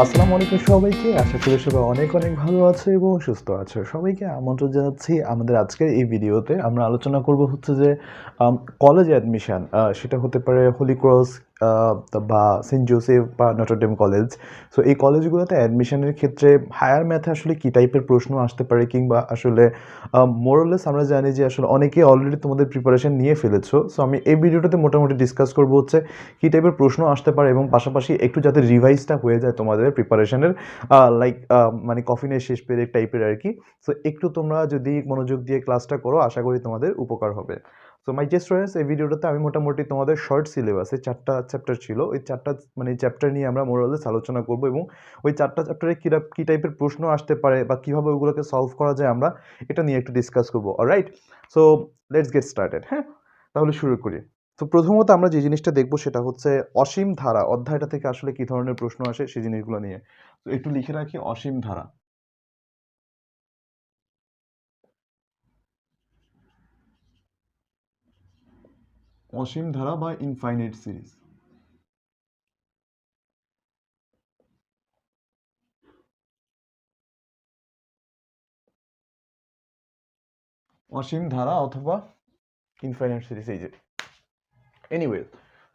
আসসালামু আলাইকুম সবাইকে। আশা করি সবাই অনেক ভালো আছে এবং সুস্থ আছে। সবাইকে আমন্ত্রণ জানাচ্ছি আমাদের আজকের এই ভিডিওতে। আমরা আলোচনা করব হচ্ছে যে কলেজ অ্যাডমিশন সেটা হতে পারে হোলি ক্রস আ বা সেন্ট জোসেফ বা নটরডেম কলেজ। সো এই কলেজগুলোতে অ্যাডমিশনের ক্ষেত্রে হায়ার ম্যাথে আসলে কি টাইপের প্রশ্ন আসতে পারে কিংবা আসলে মোর অর লেস আমরা জানি যে আসলে অনেকেই অলরেডি তোমাদের প্রিপারেশন নিয়ে ফেলেছো। সো আমি এই ভিডিওটাতে মোটামুটি ডিসকাস করব হচ্ছে কী টাইপের প্রশ্ন আসতে পারে এবং পাশাপাশি একটু যাতে রিভাইজটা হয়ে যায় তোমাদের প্রিপারেশনের লাইক মানে কফিনের শেষ পেরেক টাইপের আর কি। সো একটু তোমরা যদি মনোযোগ দিয়ে ক্লাসটা করো আশা করি তোমাদের উপকার হবে। সো মাই ডিয়ার স্টুডেন্টস, এই ভিডিওটাতে আমি মোটামুটি তোমাদের শর্ট সিলেবাসে 4টা চ্যাপ্টার ছিল। ওই 4টা মানে চ্যাপ্টার নিয়ে আমরা মোর অর লেস আলোচনা করব এবং ওই 4টা চ্যাপ্টারে কী টাইপের প্রশ্ন আসতে পারে বা কীভাবে ওগুলোকে সলভ করা যায় আমরা এটা নিয়ে একটু ডিসকাস করব। Alright? So let's get started. হ্যাঁ? তাহলে শুরু করি। তো প্রথমত আমরা যে জিনিসটা দেখব সেটা হচ্ছে অসীম ধারা অধ্যায়টা থেকে আসলে কি ধরনের প্রশ্ন আসে সেই জিনিসগুলো নিয়ে। তো একটু লিখে রাখি অসীম ধারা। অসীম ধারা বা ইনফাইনাইট সিরিজ। অসীম ধারা অথবা ইনফাইনাইট সিরিজ এই যে এনিওয়ে।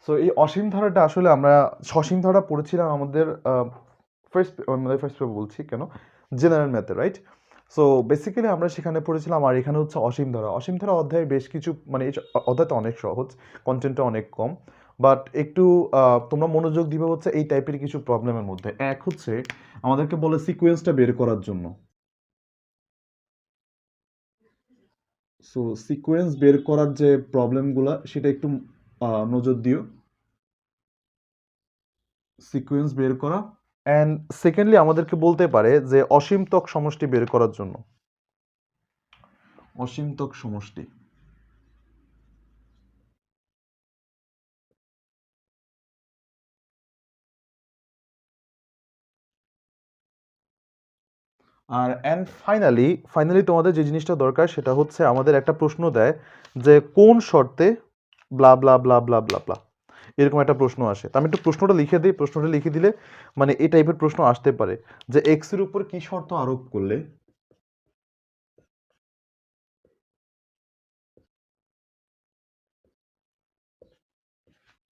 সো এই অসীম ধারাটা আসলে আমরা সসীম ধারা পড়েছিলাম আমাদের ফার্স্ট পেপার বলছি কেন, জেনারেল ম্যাথে, রাইট? সো বেসিক্যালি আমরা সেখানে পড়েছিলাম আর এখানে হচ্ছে অসীম ধারা। অসীম ধারা অধ্যায়ে বেশ কিছু মানে এই অধ্যায়টা অনেক সহজ, কন্টেন্টটা অনেক কম, বাট একটু তোমরা মনোযোগ দিবে হচ্ছে এই টাইপের কিছু প্রবলেমের মধ্যে। এক হচ্ছে আমাদেরকে বলে সিকোয়েন্সটা বের করার জন্য। সো সিকোয়েন্স বের করার যে প্রবলেমগুলো সেটা একটু নজর দিও। সিকোয়েন্স বের করা অ্যান্ড সেকেন্ডলি আমাদেরকে বলতে পারে যে অসীমতক সমষ্টি বের করার জন্য। অসীমতক সমষ্টি। আর অ্যান্ড ফাইনালি তোমাদের যে জিনিসটা দরকার সেটা হচ্ছে আমাদের একটা প্রশ্ন দেয় যে কোন শর্তে ব্লা ব্লা ব্লা ব্লা ব্লা ব্লা, এরকম একটা প্রশ্ন আসে। তো আমি একটু প্রশ্নটা লিখে দিই, প্রশ্নটা লিখে দিলে মানে এই টাইপের প্রশ্ন আসতে পারে যে এক্স এর উপর কি শর্ত আরোপ করলে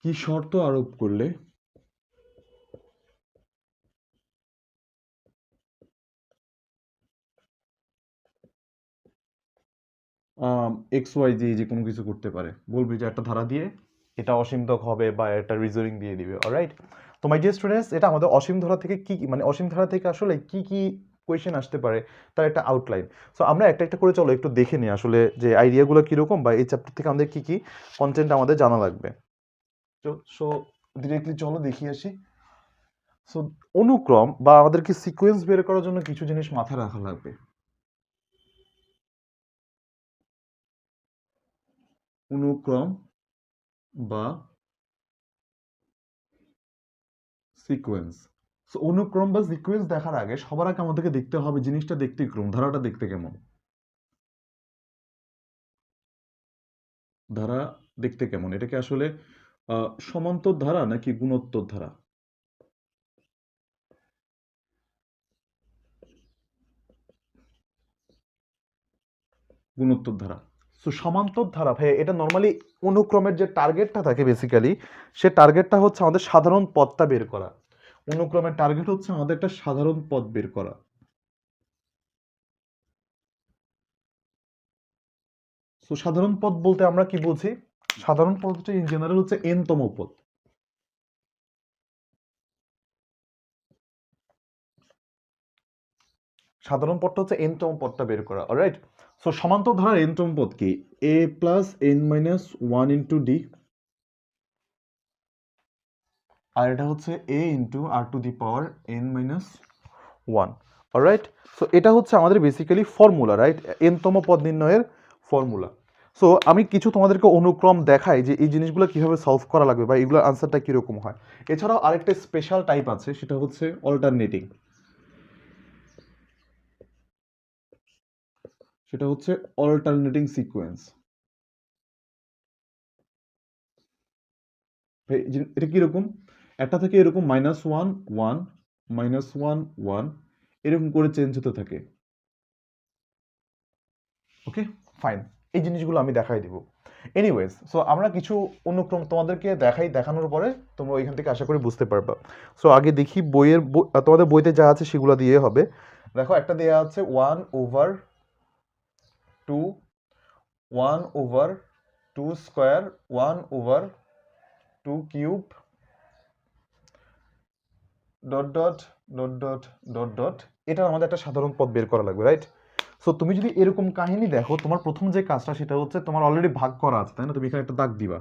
কি শর্ত আরোপ করলে এক্স ওয়াই যে কোনো কিছু করতে পারে, বলবি যে একটা ধারা দিয়ে এটা অসীমতক হবে বা একটা রিজনিং দিয়ে দিবে। অলরাইট? তো মাই ডিয়ার স্টুডেন্টস, এটা আমাদের অসীম ধারা থেকে মানে অসীম ধারা থেকে আসলে কি কোয়েশ্চেন আসতে পারে তার একটা আউটলাইন। সো আমরা একটা একটা করে চলো একটু দেখে নিই আসলে যে আইডিয়াগুলো কীরকম বা এই চ্যাপ্টার থেকে আমাদের কি কন্টেন্ট আমাদের জানা লাগবে। তো সো ডিরেক্টলি চলো দেখিয়ে আসি। সো অনুক্রম বা আমাদেরকে সিকোয়েন্স বের করার জন্য কিছু জিনিস মাথায় রাখা লাগবে। অনুক্রম বা সিকোয়েন্স। সো অনুক্রম বা সিকোয়েন্স দেখার আগে সবার আগে আমাদেরকে দেখতে হবে জিনিসটা দেখতে ক্রম, ধারাটা দেখতে কেমন। ধারা দেখতে কেমন, এটা কি আসলে সমান্তর ধারা নাকি গুণোত্তর ধারা? গুণোত্তর ধারা। সো সমান্তর ধারা ভাই এটা নর্মালি অনুক্রমের যে টার্গেটটা থাকে বেসিক্যালি সে টার্গেটটা হচ্ছে আমাদের সাধারণ পদটা বের করা। অনুক্রমের টার্গেট হচ্ছে আমাদের একটা সাধারণ পদ বের করা। সো সাধারণ পদ বলতে আমরা কি বুঝি? সাধারণ পদ হচ্ছে ইন জেনারেল হচ্ছে এন তম পদ। সাধারণ পদটা হচ্ছে এন তম পদটা বের করা। অলরাইট? সো সমান্তর ধারার এন তম পদ কি? A plus n minus one into d, আর এটা হচ্ছে a into r to the power n minus one. Alright? So এটা হচ্ছে আমাদের বেসিক্যালি ফর্মুলা, রাইট? এন তম পদ নির্ণয়ের ফর্মুলা। সো আমি কিছু তোমাদেরকে অনুক্রম দেখাই যে এই জিনিসগুলো কিভাবে সলভ করা লাগবে বা এগুলোর আনসারটা কিরকম হয়। এছাড়াও আরেকটা স্পেশাল টাইপ আছে সেটা হচ্ছে অল্টারনেটিং। সেটা হচ্ছে অল্টারনেটিং সিকোয়েন্স। এটা কিরকম? একটা থেকে এরকম মাইনাস ওয়ান ওয়ান -1 1 এরকম করে চেঞ্জ হতে থাকে। ওকে, ফাইন। এই জিনিসগুলো আমি দেখাই দিব। এনিওয়েজ, সো আমরা কিছু অনুক্রম তোমাদেরকে দেখানোর পরে তোমরা ওইখান থেকে আশা করি বুঝতে পারবা। সো আগে দেখি তোমাদের বইতে যা আছে সেগুলো দিয়ে হবে। দেখো, একটা দেয়া আছে 1/2 1/2 square 1/2 cube dot dot dot dot dot dot. এটা আমাদের একটা সাধারণ পদ বের করা লাগবে, রাইট? সো তুমি যদি এরকম কাহিনী দেখো, তোমার প্রথম যে কাজটা সেটা হচ্ছে তোমার অলরেডি ভাগ করা আছে, তাই না? তুমি এখানে একটা দাগ দিবা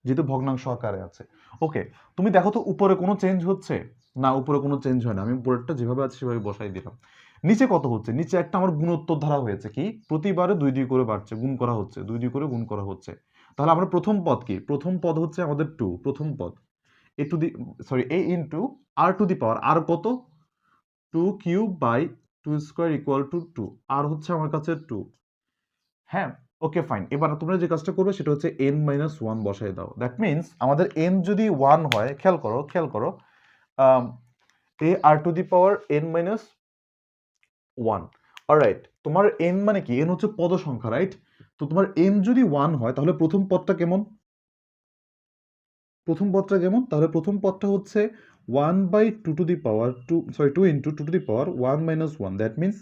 যেহেতু ভগ্নাংশ আকারে আছে। ওকে, তুমি দেখো তো উপরে কোনো চেঞ্জ হচ্ছে না? উপরে কোনো চেঞ্জ হয় না। আমি উপরেরটা যেভাবে আছে সেভাবে বসাই দিলাম। নিচে কত হচ্ছে? নিচে একটা আমার গুণোত্তর ধারা হয়েছে, কি প্রতিবারে 2 করে বাড়ছে, গুণ করা হচ্ছে, 2 করে গুণ করা হচ্ছে। তাহলে আমরা প্রথম পদ কি? প্রথম পদ হচ্ছে আমাদের 2, প্রথম পদ a into r to the power, আর কত? 2 cube by 2 square equal to 2, আর হচ্ছে আমার কাছে 2। হ্যাঁ, ওকে, ফাইন। এবার তোমরা যে কাজটা করবে সেটা হচ্ছে n-1 বসায় দাও। দ্যাট মিনস আমাদের n যদি 1 হয়, খেয়াল করো a r to the power n-1। Alright, তোমার n মানে কি? n হচ্ছে পদ সংখ্যা, রাইট? তো তোমার n যদি 1 হয় তাহলে প্রথম পদটা কেমন? তাহলে প্রথম পদটা হচ্ছে 1/2 two the power 2 into 2 two the power 1-1। That means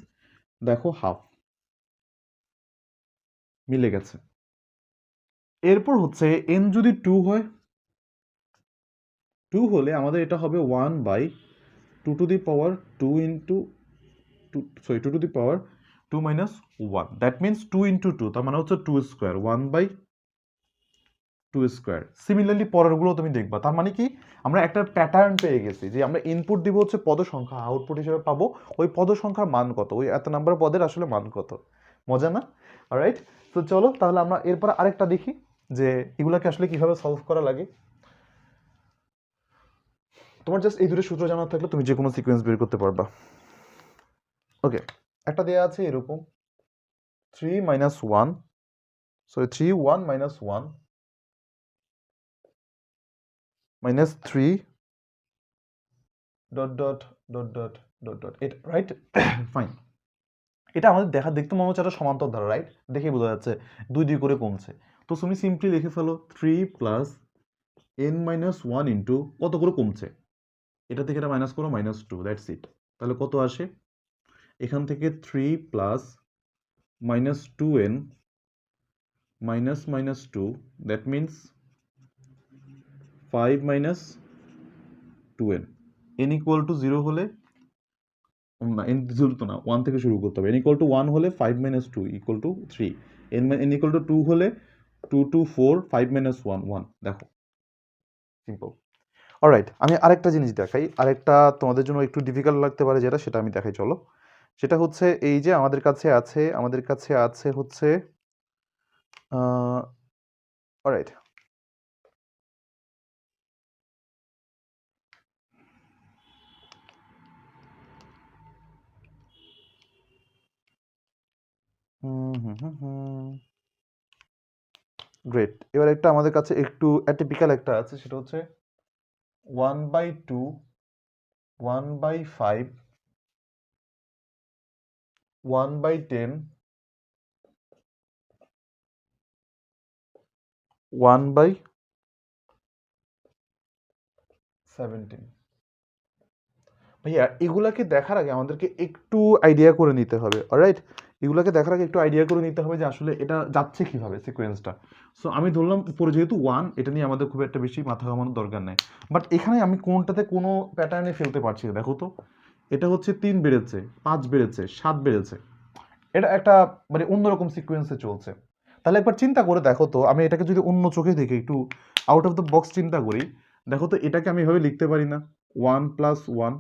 দেখো হাফ, মিলে গেছে। এরপর হচ্ছে n যদি 2 হয়, 2 হলে আমাদের এটা হবে 1/2 two the power 2 into 2 two the power 2-1। That means 2 into 2, তার মানে হচ্ছে 2 স্কোয়ার, 1/2 স্কোয়ার। সিমিলারলি পরেরগুলো তুমি দেখবা। তার মানে কি? আমরা একটা প্যাটার্ন পেয়ে গেছি যে আমরা ইনপুট দিব হচ্ছে পদ সংখ্যা, আউটপুট হিসেবে পাবো ওই পদ সংখ্যার মান কত, ওই এত নাম্বার পদের আসলে মান কত। মজা না? অলরাইট, তো চলো তাহলে আমরা এরপর আরেকটা দেখি যে এগুলাকে আসলে কিভাবে সলভ করা লাগে। তোমার জাস্ট এই দুটো সূত্র জানা থাকলে তুমি যে কোনো সিকোয়েন্স বের করতে পারবা। ওকে, একটা দেয়া আছে এরকম 3 1 3 1 -1 -3 dot dot dot dot dot dot, এটা রাইট? ফাইন। এটা আমাদের দেখতে মনে হচ্ছে একটা সমান্তর ধারা, রাইট? দেখে বোঝা যাচ্ছে 2 করে কমছে। তো তুমি সিম্পলি লিখে ফেলো 3 প্লাস n-1 ইন্টু কত করে কমছে, এটা থেকে এটা মাইনাস করো -2, দ্যাটস ইট। তাহলে কত আসে? এখান থেকে 3 plus -2n -2, that means 5 -2n। n equal to 0 হলে না, n 0 তো না, 1 থেকে শুরু করতে হবে। n ইকুয়াল টু 1 হলে 5 - 2 equal to 3। n equal to 2 হলে 2 2 4 5 - 1 1। দেখো, সিম্পল। অলরাইট, আমি আরেকটা জিনিস দেখাই, আরেকটা তোমাদের জন্য একটু ডিফিকাল্ট লাগতে পারে যেটা, সেটা আমি দেখাই। চলো, সেটা হচ্ছে এই যে আমাদের কাছে আছে হচ্ছে অলরাইট, গ্রেট। এবার একটা আমাদের কাছে একটু অ্যাটিপিক্যাল একটা আছে, সেটা হচ্ছে 1/2 1/5 1/10 1/17। ভাইয়া, এগুলাকে দেখার আগে আমাদেরকে একটু আইডিয়া করে নিতে হবে। অলরাইট, এগুলাকে দেখার আগে একটু আইডিয়া করে নিতে হবে যে আসলে এটা যাচ্ছে কিভাবে সিকোয়েন্সটা। সো আমি ধরলাম উপরে যেহেতু 1, এটা নিয়ে আমাদের খুব একটা বেশি মাথা ঘামানোর দরকার নেই। বাট এখানে আমি কোনটাতে কোনো প্যাটার্নে ফেলতে পারছি না। দেখো তো, এটা হচ্ছে 3 বেড়েছে, 5 বেড়েছে, 7 বেড়েছে। এটা একটা মানে অন্যরকম সিকোয়েন্সে চলছে। তাহলে একবার চিন্তা করে দেখো তো, আমি এটাকে যদি অন্য চোখে দেখে একটু আউট অফ দ্য বক্স চিন্তা করি, দেখো তো এটাকে আমি এভাবে লিখতে পারি না 1 + 1,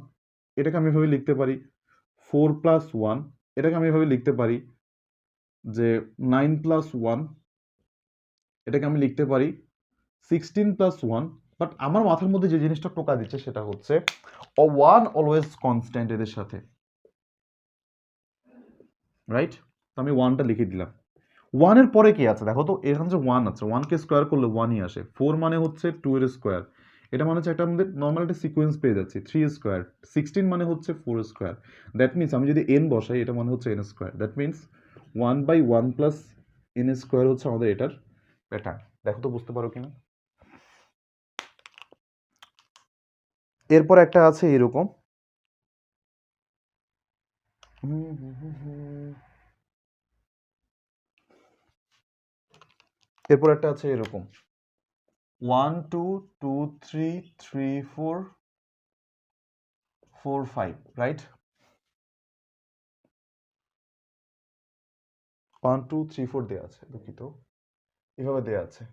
এটাকে আমি এভাবে লিখতে পারি 4 + 1, এটাকে আমি এভাবে লিখতে পারি যে 9 + 1, এটাকে আমি লিখতে পারি 16 + 1। বাট আমার মাথার মধ্যে যে জিনিসটা টোকা দিচ্ছে সেটা হচ্ছে 1 অলওয়েজ কনস্ট্যান্ট এদের সাথে, রাইট? তো আমি 1টা লিখে দিলাম। 1 এর পরে কি আছে দেখো তো, এখানে যে 1 আছে, 1 কে স্কোয়ার করলে 1ই আসে। 4 মানে হচ্ছে 2 এর স্কোয়ার, এটা মানে হচ্ছে একটা আমাদের নর্মাল একটা সিকোয়েন্স পেয়ে যাচ্ছি 3 স্কোয়ার, 16 মানে হচ্ছে 4 স্কোয়ার। দ্যাট মিনস আমি যদি এন বসাই এটা মানে হচ্ছে N square. That means 1/1 plus N square হচ্ছে আমাদের এটার প্যাটার্ন। দেখো তো বুঝতে পারো কিনা। এরপর একটা আছে এরকম, এরপর একটা আছে এরকম 1 2 2 3 3 4 4 5, রাইট? 1 2 3 4 দেওয়া আছে, দুঃখিত, এভাবে দেওয়া আছে।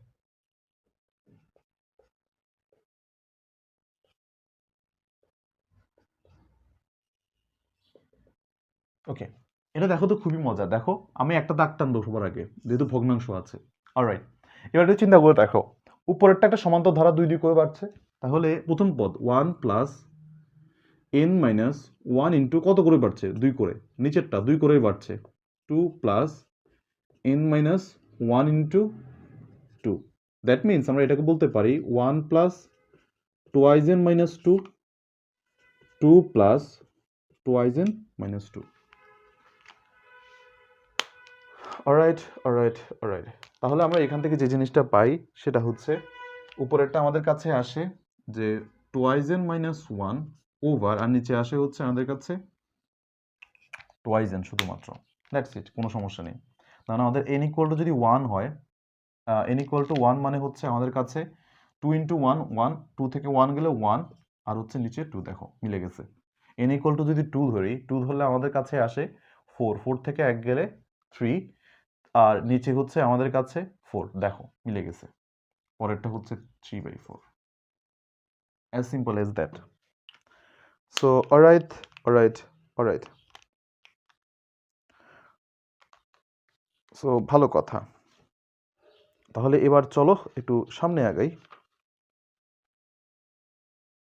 ওকে, এটা দেখো তো খুবই মজা। দেখো আমি একটা দাগ টানবো সবার আগে, যেহেতু ভগ্নাংশ আছে। অলরাইট, এবার একটু চিন্তা করে দেখো, উপরেরটা একটা সমান্তর ধারা 2 2 করে বাড়ছে, তাহলে প্রথম পদ 1 প্লাস এন মাইনাস 1 ইন্টু কত করে বাড়ছে? 2 করে। নিচেরটা 2 করেই বাড়ছে, 2 plus n minus 1 into 2। That means আমরা এটাকে বলতে পারি 1 plus twice N minus 2, 2 plus twice N minus 2। Alright, alright, alright. তাহলে আমরা এখান থেকে যে জিনিসটা পাই সেটা হচ্ছে উপরেরটা আমাদের কাছে আসে যে টোয়াইজ এন মাইনাস 1 ওভার, আর নিচে আসে হচ্ছে আমাদের কাছে টোয়াইজ এন শুধুমাত্র। দ্যাটস ইট, কোনো সমস্যা নেই। কারণ আমাদের এন ইকুয়াল টু যদি 1 হয়, এন ইকুয়াল টু 1 মানে হচ্ছে আমাদের কাছে 2 ইন্টু 1 1, 2 থেকে 1 গেলে 1, আর হচ্ছে নিচে 2, দেখো মিলে গেছে। এন ইকুয়াল টু যদি 2 ধরি, 2 ধরলে আমাদের কাছে আসে 4, 4 থেকে 1 গেলে 3, আর নিচে হচ্ছে আমাদের কাছে 4, দেখো মিলে গেছে। পরেরটা হচ্ছে 3/4, as simple as that. So alright, alright, alright. So ভালো কথা। তাহলে এবার চলো একটু সামনে আগাই।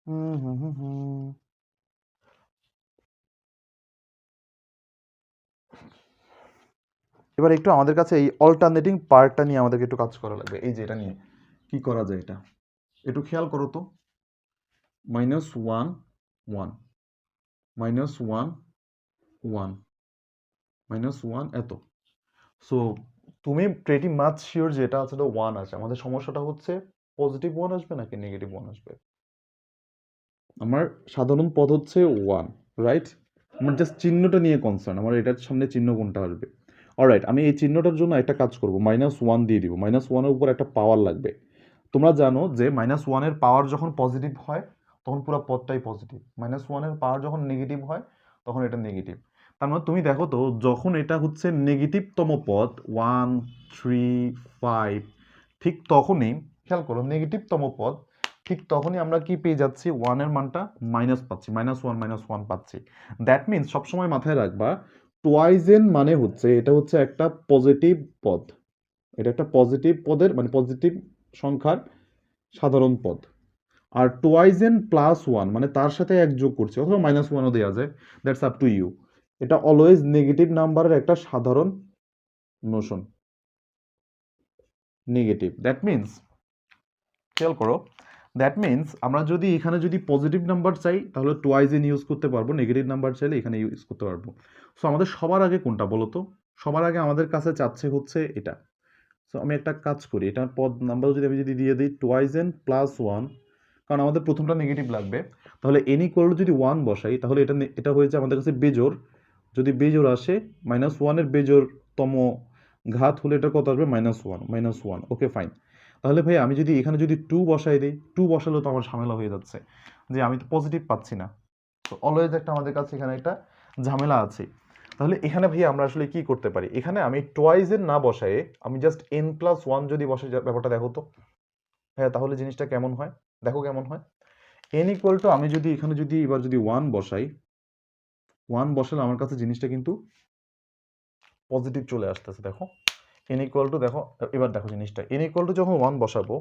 হুম হুম হুম হুম। এবার একটু আমাদের কাছে এই অল্টারনেটিং পার্টটা নিয়ে আমাদেরকে একটু কাজ করা লাগবে। এই যে এটা নিয়ে কি করা যায়, এটা একটু খেয়াল করো তো। -1 1, -1 1, -1 এত। সো তুমি প্রেটি মাচ শিওর যে এটা আছে, তো 1 আছে। আমাদের সমস্যাটা হচ্ছে পজিটিভ 1 আসবে নাকি নেগেটিভ 1 আসবে। আমার সাধারণ পদ হচ্ছে 1, রাইট? আমার জাস্ট চিহ্নটা নিয়ে কনসার্ন, আমার এটার সামনে চিহ্ন কোনটা আসবে। অলরাইট, আমি এই চিহ্নটার জন্য একটা কাজ করব, -1 দিয়ে দিব। -1 এর উপর একটা পাওয়ার লাগবে। তোমরা জানো যে -1 এর পাওয়ার যখন পজিটিভ হয় তখন পুরো পদটাই পজিটিভ, -1 এর পাওয়ার যখন নেগেটিভ হয় তখন এটা নেগেটিভ। তার মানে তুমি দেখো তো, যখন এটা হচ্ছে নেগেটিভতম পদ 1 3 5, ঠিক তখনই খেয়াল করো নেগেটিভতম পদ, ঠিক তখনই আমরা কি পেয়ে যাচ্ছি, 1 এর মানটা মাইনাস পাচ্ছি, -1 পাচ্ছি। দ্যাট মিনস সবসময় মাথায় রাখবা টোয়াইজেন মানে হচ্ছে এটা হচ্ছে একটা পজিটিভ পদ, এটা একটা পজিটিভ পদের মানে পজিটিভ সংখ্যার সাধারণ পদ। আর টোয়াইজেন +1 মানে তার সাথে 1 যোগ করছে, অথবা -1ও দেওয়া যায়, দ্যাটস আপ টু ইউ। এটা অলওয়েজ নেগেটিভ নাম্বারের একটা সাধারণ নোশন, নেগেটিভ। দ্যাট মিনস খেয়াল করো, দ্যাট মিনস আমরা যদি এখানে যদি পজিটিভ নাম্বার চাই তাহলে টোয়াইজেন ইউজ করতে পারবো, নেগেটিভ নাম্বার চাইলে এখানে ইউজ করতে পারবো। সো আমাদের সবার আগে কোনটা বলো তো? সবার আগে আমাদের কাছে চাচ্ছে হচ্ছে এটা। সো আমি একটা কাজ করি, এটার পদ নাম্বার যদি আমি যদি দিয়ে দিই টোয়াইজেন +1, কারণ আমাদের প্রথমটা নেগেটিভ লাগবে, তাহলে এন ইকুয়াল যদি 1 বসাই তাহলে এটা এটা হয়েছে আমাদের কাছে বেজোড়। যদি বেজোড় আসে -1 এর বেজোড়তম ঘাত হলে এটা কত আসবে? -1, -1। Okay fine. তাহলে ভাই আমি যদি এখানে যদি 2 বসাই দিই, 2 বসালেও তো আমার ঝামেলা হয়ে যাচ্ছে, যে আমি তো পজিটিভ পাচ্ছি না। তো অলওয়েজ একটা আমাদের কাছে এখানে একটা ঝামেলা আছে। তাহলে এখানে ভাই আমরা আসলে কি করতে পারি? এখানে আমি টোয়াইজের না বসায়ে আমি জাস্ট n+1 যদি বসাই, ব্যাপারটা দেখো তো হ্যাঁ, তাহলে জিনিসটা কেমন হয়, দেখো কেমন হয়। n ইকুয়াল টু আমি যদি এখানে যদি এবার যদি 1 বসাই, 1 বসালে আমার কাছে জিনিসটা কিন্তু পজিটিভ চলে আসতেছে। দেখো n ইকুয়াল টু, দেখো এবার দেখো জিনিসটা, n ইকুয়াল টু যখন 1 বসাবো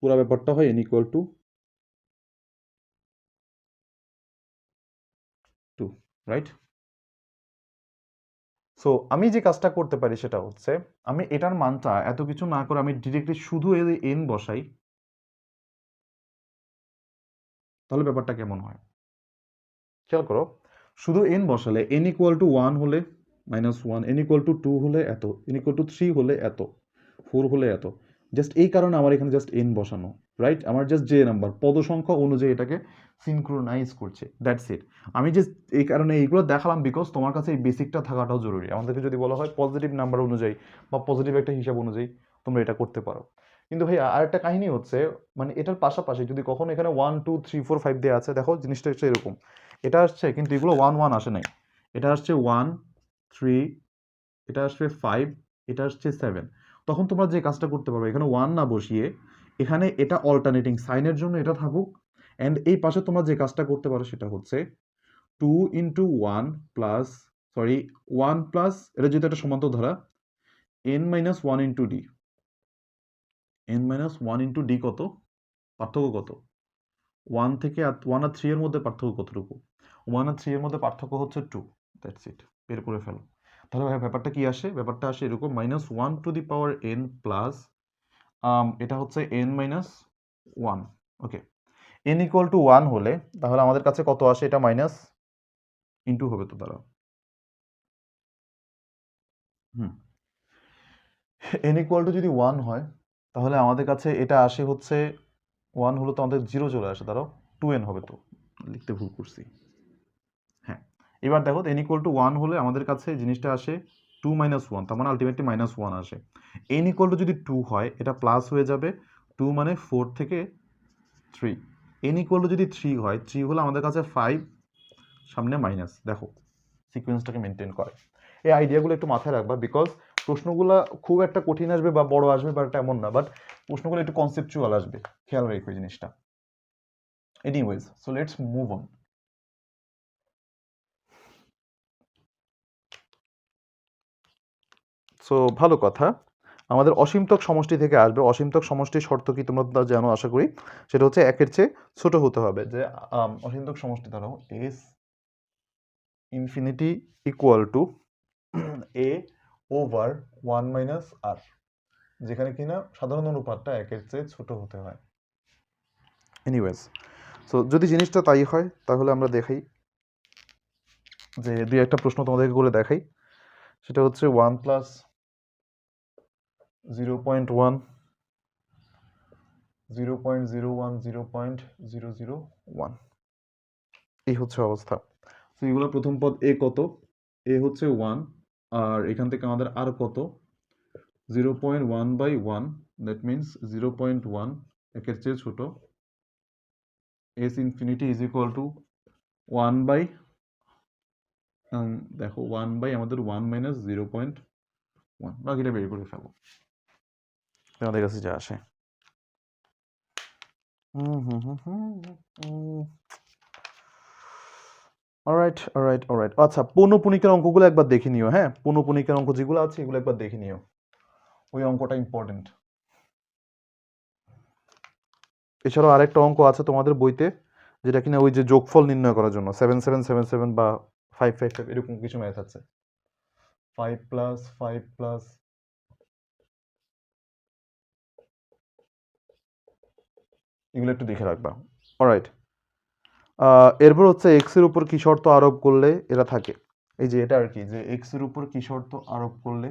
পুরো ব্যাপারটা হয় n equal to 2, right? So আমি যে কাজটা করতে পারি সেটা হচ্ছে আমি এটার মানটা এত কিছু না করে আমি ডিরেক্টলি শুধু এন বসাই, তাহলে ব্যাপারটা কেমন হয় খেয়াল করো। শুধু এন বসালে এন ইকুয়াল টু ওয়ান হলে -1, এন ইকুয়াল টু 2 হলে এত, এন ইকুয়াল টু 3 হলে এত, 4 হলে এত। জাস্ট এই কারণে আমার এখানে জাস্ট এন বসানো, রাইট? আমার জাস্ট যে নাম্বার পদ সংখ্যা অনুযায়ী এটাকে সিনক্রোনাইজ করছে, দ্যাটস ইট। আমি জাস্ট এই কারণে এইগুলো দেখালাম বিকজ তোমার কাছে এই বেসিকটা থাকাটাও জরুরি। আমাদেরকে যদি বলা হয় পজিটিভ নাম্বার অনুযায়ী বা পজিটিভ একটা হিসাব অনুযায়ী তোমরা এটা করতে পারো। কিন্তু ভাইয়া আরেকটা কাহিনী হচ্ছে, মানে এটার পাশাপাশি যদি কখনো এখানে 1 2 3 4 5 দেওয়া আছে, দেখো জিনিসটা হচ্ছে এরকম, এটা আসছে কিন্তু এগুলো 1 1 আসে নাই, এটা আসছে 1 3, এটা আসছে 5, এটা আসছে 7। তখন তোমরা যে কাজটা করতে পারবে এখানে 1 না বসিয়ে এখানে এটা অল্টারনেটিং সাইনের জন্য এটা থাকুক, অ্যান্ড এই পাশে তোমরা যে কাজটা করতে পারো সেটা হচ্ছে 2 ইন্টু 1 প্লাস, সরি 1 প্লাস, এটা যেহেতু একটা সমান্তর ধারা, n minus 1 into D. n minus 1 into D কত? পার্থক্য কত? 1 থেকে 1 আর 3 এর মধ্যে পার্থক্য কতটুকু? 1 আর 3 এর মধ্যে পার্থক্য হচ্ছে 2, দ্যাটস ইট, বের করে ফেলো। তাহলে ভাই ব্যাপারটা কি আসে? ব্যাপারটা আসে এরকম -1 two the power n plus, এটা হচ্ছে n minus 1, okay. n equal to 1 হলে তাহলে আমাদের কাছে কত আসে? এটা মাইনাস ইন্টু হবে তো দ্বারা, হুম, n ইকুয়াল টু যদি 1 হয় তাহলে আমাদের কাছে এটা আসে হচ্ছে 1 হলো তো আমাদের 0 চলে আসে, দাঁড়াও 2n হবে তো, লিখতে ভুল করছি। হ্যাঁ, এবার দেখো n ইকুয়াল টু 1 হলে আমাদের কাছে জিনিসটা আসে 2 মাইনাস 1, তার মানে আলটিমেটলি -1 আসে। n ইকুয়াল টু যদি 2 হয় এটা প্লাস হয়ে যাবে, 2 মানে 4 থেকে 3। n ইকুয়াল টু যদি 3 হয়, 3 হলে আমাদের কাছে 5, সামনে মাইনাস, দেখো সিকোয়েন্সটাকে মেনটেন করে। এই আইডিয়াগুলো একটু মাথায় রাখবা বিকজ প্রশ্নগুলো খুব একটা কঠিন আসবে বা বড় আসবে বা এটা এমন না, বাট প্রশ্নগুলো একটু কনসেপচুয়াল আসবে, খেয়াল রেখো এই জিনিসটা। Anyways, so let's move on. So ভালো কথা, আমাদের অসীমতক সমষ্টি থেকে আসবে। অসীমতক সমষ্টির শর্ত কি তোমরা তো জানো আশা করি, সেটা হচ্ছে একের চেয়ে ছোট হতে হবে। যে অসীমতক সমষ্টি ধরো S infinity equal to a over 1 minus r, যেখানে কিনা সাধারণ অনুপাতটা একের চেয়ে ছোট হতে হয়। এনিওয়েজ, সো যদি জিনিসটা তাই হয় তাহলে আমরা দেখাই যে দুই একটা প্রশ্ন তোমাদেরকে করে দেখাই। সেটা হচ্ছে 1 প্লাস 0.1, 0.01, 0.001, এই হচ্ছে অবস্থা। তো এগুলো প্রথম পদ এ কত? এ হচ্ছে 1, আর এখান থেকে আমাদের আর কত? 0.1/1, দ্যাট মিনস 0.1, একের চেয়ে ছোট। S infinity is equal to 1 by, দেখো 1 বাই আমাদের 1 মাইনাস 0.1, বাকিটা বের করে ফেলো তোমাদের কাছে যা আসে। অলরাইট অলরাইট অলরাইট, আচ্ছা পৌনঃপুনিকের অঙ্কগুলো একবার দেখে নিও। হ্যাঁ, পৌনঃপুনিকের অঙ্ক যেগুলো আছে এগুলো একবার দেখে নিও, ওই অঙ্কটা ইম্পর্টেন্ট। এছাড়াও আরেকটা অঙ্ক আছে তোমাদের বইতে, যেটা কিনা ওই যে যোগফল নির্ণয় করার জন্য 7777 বা 555 এরকম কিছু ম্যাথ আছে। 5 প্লাস 5 প্লাস, এগুলো একটু দেখে রাখবা। অলরাইট, এরপর হচ্ছে এক্স এর উপর কি শর্ত আরোপ করলে এরা থাকে। এই যে এটা আর কি, যে এক্স এর উপর কি শর্ত আরোপ করলে